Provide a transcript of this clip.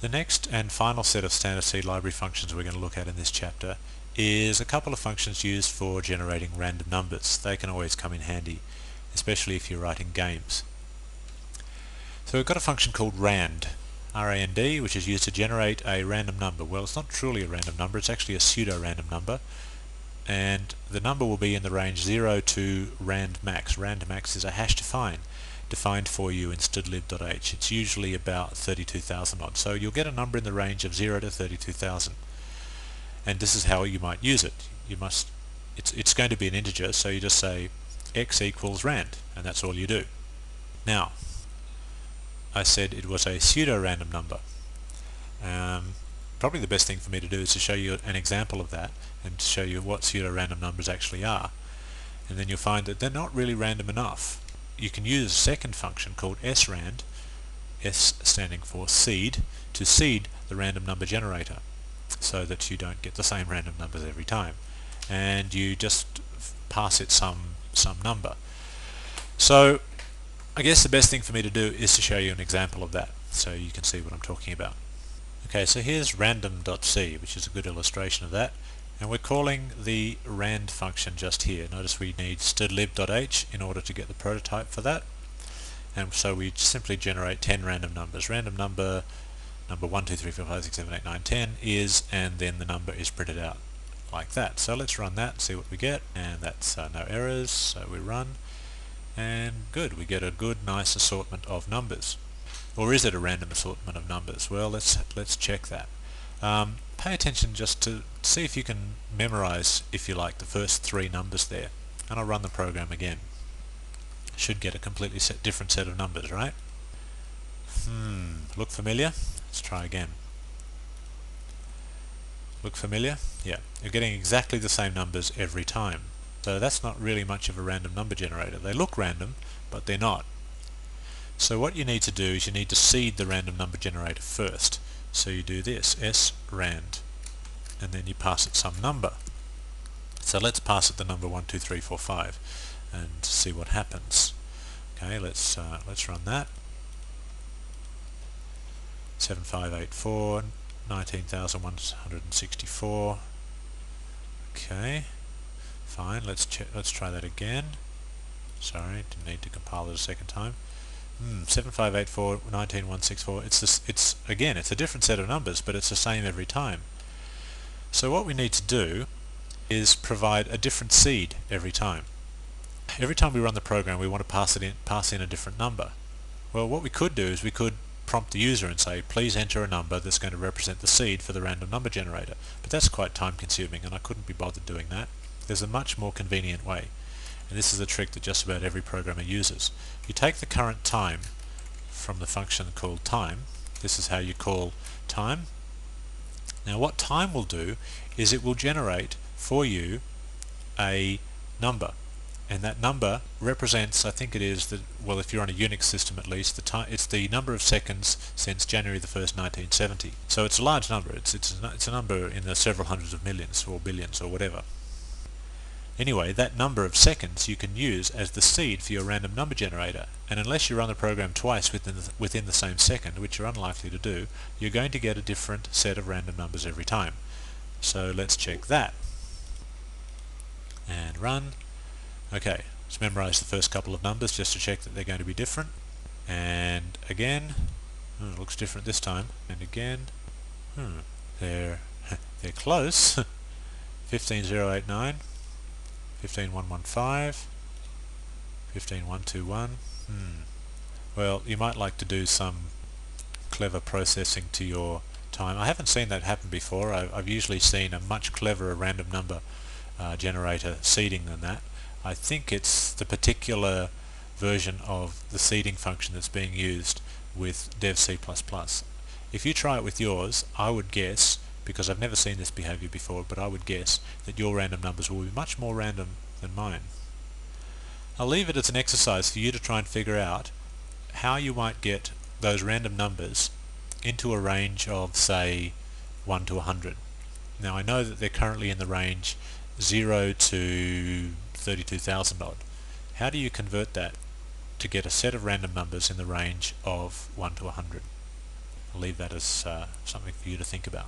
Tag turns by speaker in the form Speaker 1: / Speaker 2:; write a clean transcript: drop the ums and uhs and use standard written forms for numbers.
Speaker 1: The next and final set of standard C library functions we're going to look at in this chapter is a couple of functions used for generating random numbers. They can always come in handy, especially if you're writing games. So we've got a function called rand, R-A-N-D, which is used to generate a random number. Well, it's not truly a random number, it's actually a pseudo-random number, and the number will be in the range 0 to rand max. Rand max is a hash defined for you in stdlib.h. It's usually about 32,000 odd. So you'll get a number in the range of 0 to 32,000. And this is how you might use it. It's going to be an integer, so you just say x equals rand, and that's all you do. Now, I said it was a pseudo-random number. Probably the best thing for me to do is to show you an example of that and to show you what pseudo-random numbers actually are. And then you'll find that they're not really random enough. You can use a second function called srand, S standing for seed, to seed the random number generator so that you don't get the same random numbers every time. And you just pass it some number. So I guess the best thing for me to do is to show you an example of that so you can see what I'm talking about. Okay, so here's random.c, which is a good illustration of that, and we're calling the rand function just here. Notice we need stdlib.h in order to get the prototype for that, and so we simply generate 10 random numbers. Random number 1, 2, 3, 4, 5, 6, 7, 8, 9, 10 is, and then the number is printed out like that. So let's run that and see what we get, and that's no errors, so we run, and good, we get a good nice assortment of numbers. Or is it a random assortment of numbers? Well, let's check that. Pay attention just to see if you can memorize, if you like, the first 3 numbers there. And I'll run the program again. Should get a completely different set of numbers, right? Look familiar? Let's try again. Look familiar? Yeah, you're getting exactly the same numbers every time. So that's not really much of a random number generator. They look random, but they're not. So what you need to do is you need to seed the random number generator first. So you do this, srand, and then you pass it some number. So let's pass it the number 1, 2, 3, 4, 5 and see what happens. Okay, let's run that. 7584, 19,164. Okay, fine. Let's try that again. Sorry, didn't need to compile it a second time. 7584, 19164. It's again, it's a different set of numbers, but it's the same every time. So what we need to do is provide a different seed every time. Every time we run the program, we want to pass in a different number. Well, what we could do is we could prompt the user and say, please enter a number that's going to represent the seed for the random number generator. But that's quite time consuming, and I couldn't be bothered doing that. There's a much more convenient way. And this is a trick that just about every programmer uses. You take the current time from the function called time. This is how you call time. Now what time will do is it will generate for you a number. And that number represents, I think it is, well, if you're on a Unix system at least, it's the number of seconds since January the 1st, 1970. So it's a large number. It's a number in the several hundreds of millions or billions or whatever. Anyway, that number of seconds you can use as the seed for your random number generator, and unless you run the program twice within the same second, which you're unlikely to do, you're going to get a different set of random numbers every time. So let's check that. And run. Okay, let's memorize the first couple of numbers just to check that they're going to be different. And again, it looks different this time. And again, they're close. 15089. 15115, 15121. Well, you might like to do some clever processing to your time. I haven't seen that happen before. I've usually seen a much cleverer random number generator seeding than that. I think it's the particular version of the seeding function that's being used with dev C++. If you try it with yours, I would guess, because I've never seen this behavior before, but I would guess that your random numbers will be much more random than mine. I'll leave it as an exercise for you to try and figure out how you might get those random numbers into a range of, say, 1 to 100. Now I know that they're currently in the range 0 to 32,000 odd. How do you convert that to get a set of random numbers in the range of 1 to 100? I'll leave that as something for you to think about.